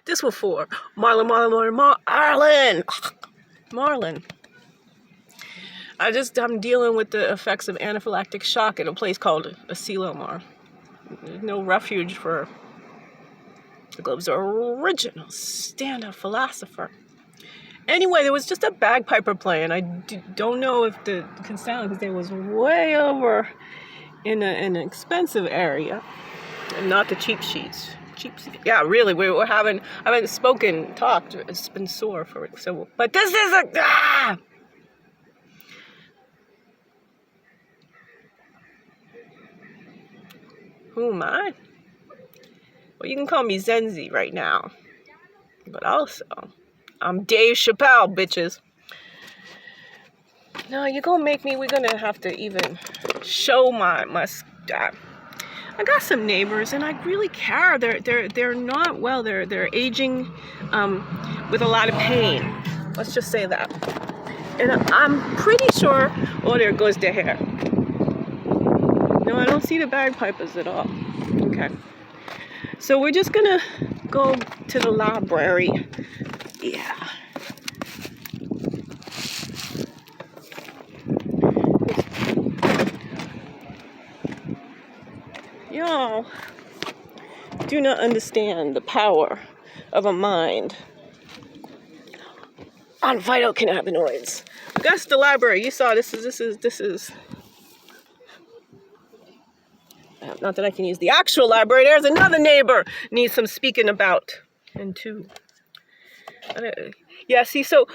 This was for Marlon. I'm dealing with the effects of anaphylactic shock in a place called Asilomar. There's no refuge for the globe's original stand-up philosopher. Anyway, there was just a bagpiper playing. I don't know if the sound, because it was way over in an expensive area, and not the cheap seats. Yeah, really, I haven't talked. It's been sore for it. So, but this is Who am I? Well, you can call me Zenzi right now, but also I'm Dave Chappelle, bitches. No, we're gonna have to even show my I got some neighbors, and I really care. They're not well. They're aging with a lot of pain. Let's just say that. And I'm pretty sure. Oh, there goes the hair. No, I don't see the bagpipers at all. Okay. So we're just gonna go to the library. Yeah. Y'all do not understand the power of a mind on phytocannabinoids. That's the library. You saw this is not that I can use the actual library. There's another neighbor needs some speaking about. And two. Yeah, see, so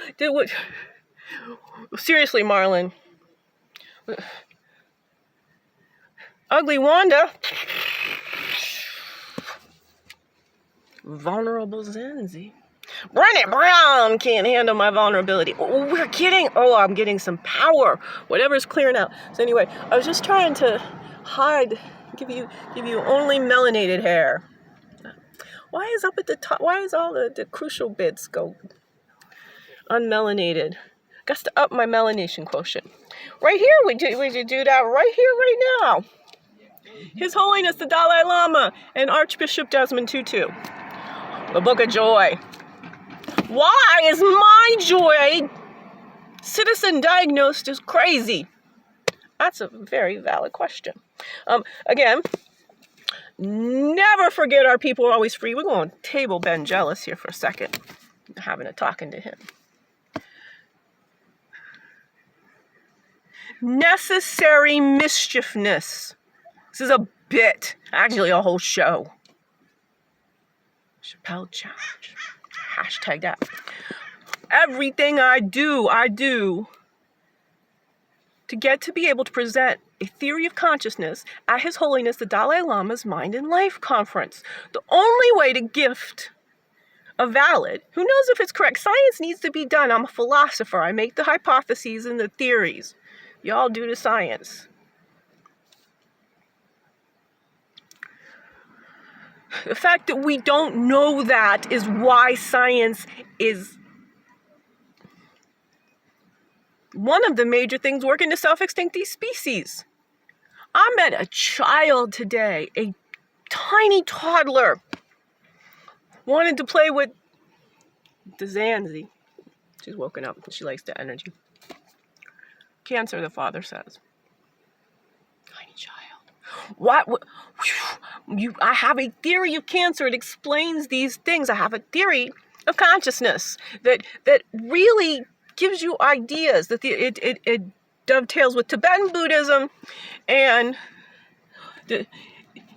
seriously, Marlon. Ugly Wanda. Vulnerable Zenzi. Brené Brown can't handle my vulnerability. Oh, we're kidding. Oh, I'm getting some power. Whatever's clearing out. So anyway, I was just trying to give you only melanated hair. Why is up at the top? Why is all the crucial bits go unmelanated? Got to up my melanation quotient. Right here, we do that right here, right now. His Holiness the Dalai Lama and Archbishop Desmond Tutu. The Book of Joy. Why is my joy citizen diagnosed as crazy? That's a very valid question. Again, never forget our people are always free. We're going to table Ben Jealous here for a second. Having a talking to him. Necessary mischiefness. This is a bit. Actually, a whole show. Chappelle Challenge. Hashtag that. Everything I do to get to be able to present a theory of consciousness at His Holiness the Dalai Lama's Mind and Life Conference. The only way to gift a valid, who knows if it's correct? Science needs to be done. I'm a philosopher. I make the hypotheses and the theories. Y'all do the science. The fact that we don't know that is why science is one of the major things working to self-extinct these species. I met a child today, a tiny toddler, wanted to play with the Zenzi. She's woken up and she likes the energy. Cancer, the father says. Tiny child. What? I have a theory of cancer. It explains these things. I have a theory of consciousness that really gives you ideas. That it dovetails with Tibetan Buddhism and the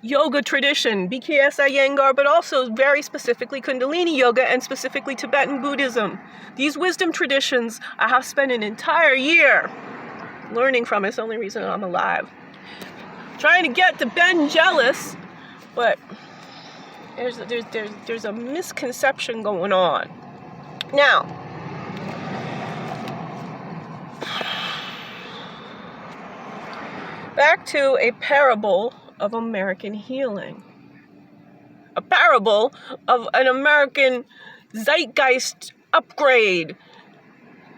yoga tradition, BKS Iyengar, but also very specifically Kundalini yoga and specifically Tibetan Buddhism. These wisdom traditions I have spent an entire year learning from. It's the only reason I'm alive. Trying to get to Ben Jealous, but there's a misconception going on. Now, back to a parable of American healing. A parable of an American zeitgeist upgrade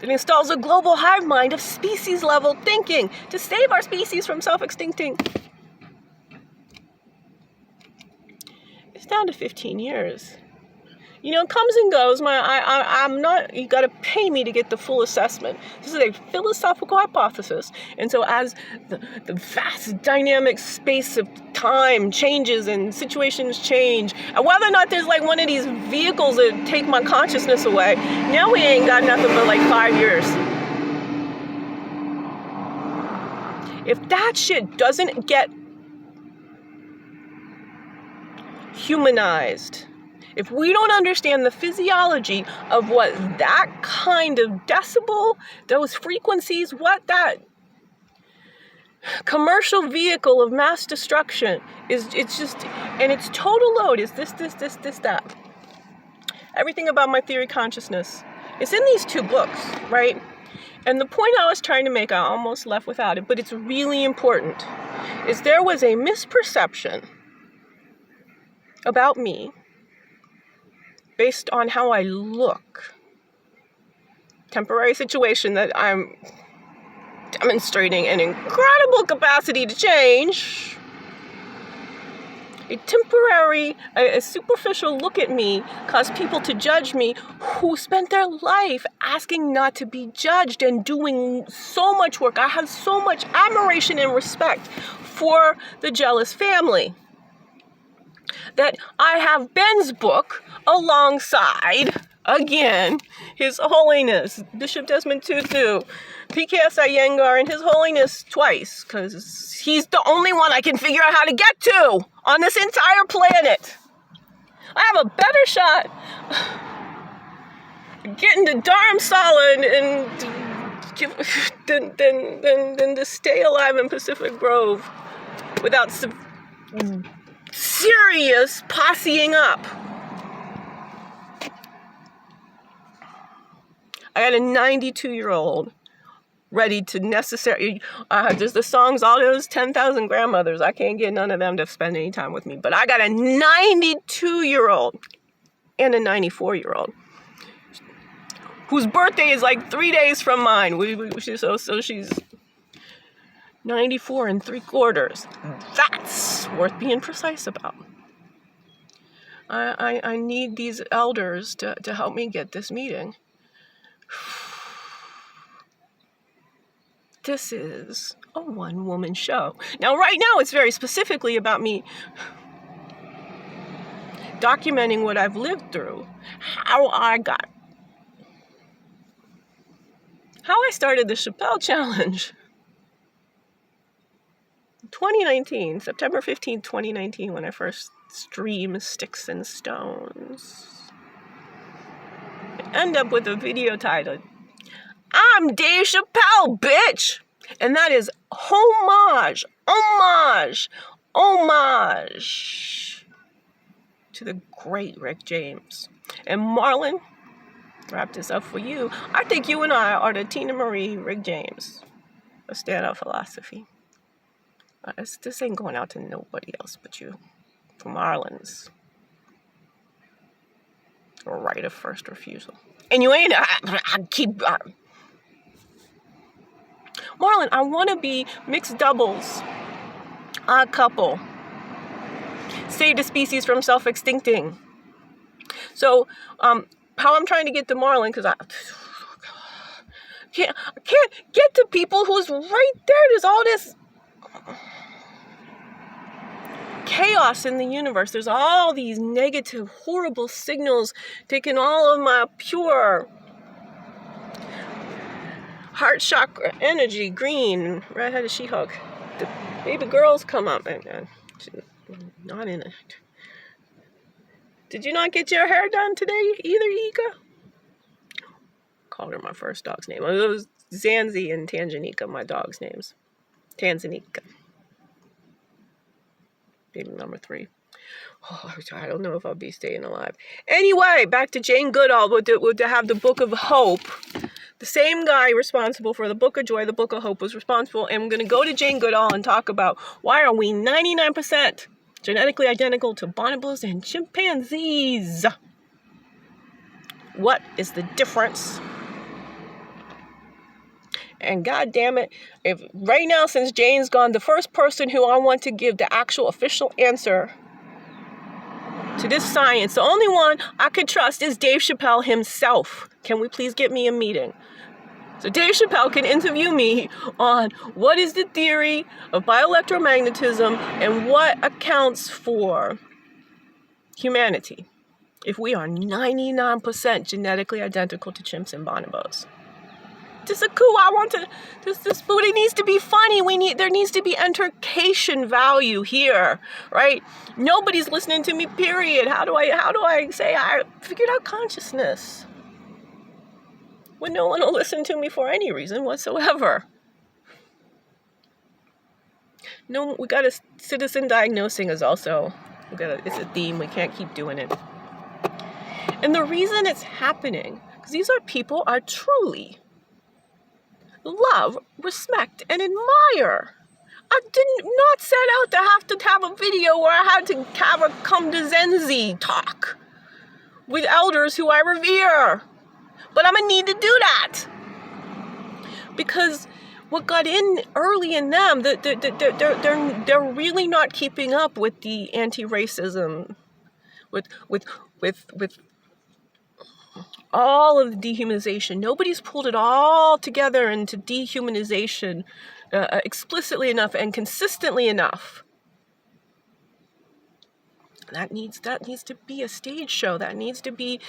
that installs a global hive mind of species-level thinking to save our species from self-extincting. It's down to 15 years. comes and goes. I'm not, you got to pay me to get the full assessment. This is a philosophical hypothesis. And so as the vast dynamic space of time changes and situations change, and whether or not there's like one of these vehicles that take my consciousness away, now we ain't got nothing but like 5 years. If that shit doesn't get humanized, if we don't understand the physiology of what that kind of decibel, those frequencies, what that commercial vehicle of mass destruction is, it's just, and its total load is this, that. Everything about my theory consciousness is in these 2 books, right? And the point I was trying to make, I almost left without it, but it's really important, is there was a misperception about me based on how I look. Temporary situation that I'm demonstrating an incredible capacity to change. A temporary, a superficial look at me caused people to judge me who spent their life asking not to be judged and doing so much work. I have so much admiration and respect for the jealous family that I have Ben's book alongside, again, His Holiness, Bishop Desmond Tutu, PKS Iyengar, and His Holiness twice, because he's the only one I can figure out how to get to on this entire planet. I have a better shot getting to Dharamsala than to stay alive in Pacific Grove without serious posseing up. I got a 92-year-old ready to necessarily, there's the songs, all those 10,000 grandmothers, I can't get none of them to spend any time with me, but I got a 92-year-old and a 94-year-old whose birthday is like 3 days from mine. So she's 94 3/4. That's worth being precise about. I need these elders to help me get this meeting. This is a one-woman show. Now, right now, it's very specifically about me documenting what I've lived through, how I started the Chappelle Challenge. 2019, September 15th, 2019, when I first streamed Sticks and Stones. I end up with a video titled, I'm Dave Chappelle, bitch! And that is homage to the great Rick James. And Marlon, wrap this up for you. I think you and I are the Tina Marie Rick James of stand-up philosophy. This ain't going out to nobody else but you. For Marlon's right of first refusal. And you ain't, Marlon, I want to be mixed doubles, odd couple, save the species from self-extincting. So, how I'm trying to get to Marlon, because I can't get to people who's right there. There's all this chaos in the universe. There's all these negative, horrible signals taking all of my pure heart chakra energy, green, red-headed She-Hulk. The baby girls come up and not in it. Did you not get your hair done today either, Ika? Called her my first dog's name. It was Zenzi and Tanjanika, my dog's names. Tanzanika. Baby number 3. Oh, I don't know if I'll be staying alive. Anyway, back to Jane Goodall. We'll have the Book of Hope. The same guy responsible for the Book of Joy, the Book of Hope, was responsible. And I'm going to go to Jane Goodall and talk about why are we 99% genetically identical to bonobos and chimpanzees? What is the difference? And God damn it, if right now, since Jane's gone, the first person who I want to give the actual official answer to this science. The only one I could trust is Dave Chappelle himself. Can we please get me a meeting? So Dave Chappelle can interview me on what is the theory of bioelectromagnetism and what accounts for humanity if we are 99% genetically identical to chimps and bonobos. This is a coup. I want to. But it needs to be funny. There needs to be entercation value here, right? Nobody's listening to me. Period. How do I say I figured out consciousness when no one will listen to me for any reason whatsoever? No, we got to citizen diagnosing is also. It's a theme. We can't keep doing it. And the reason it's happening because these are people I truly love, respect, and admire. I did not set out to have a video where I had to have a come to Zenzi talk with elders who I revere. But I'm going to need to do that. Because what got in early in them, they're really not keeping up with the anti-racism, with all of the dehumanization. Nobody's pulled it all together into dehumanization explicitly enough and consistently enough. That needs to be a stage show. That needs to be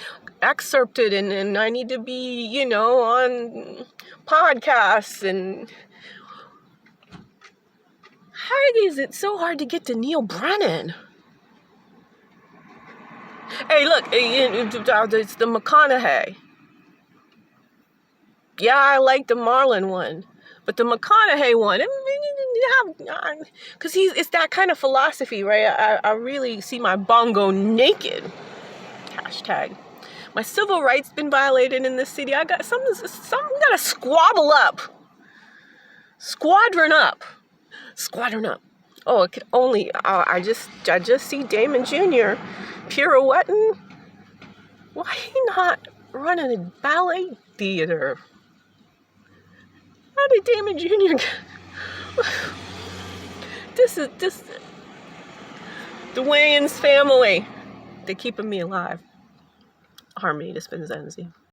excerpted, and I need to be, on podcasts. And how is it so hard to get to Neil Brennan? Hey, look, it's the McConaughey. Yeah, I like the Marlon one, but the McConaughey one, because it's that kind of philosophy, right? I really see my bongo naked. Hashtag. My civil rights been violated in this city. I got some gotta squabble up. Squadron up. Oh, it could only. I just see Damon Jr. pirouetting. Why not running a ballet theater? How did Damon Jr. This the Wayans family. They're keeping me alive. Harmony to Zenzi.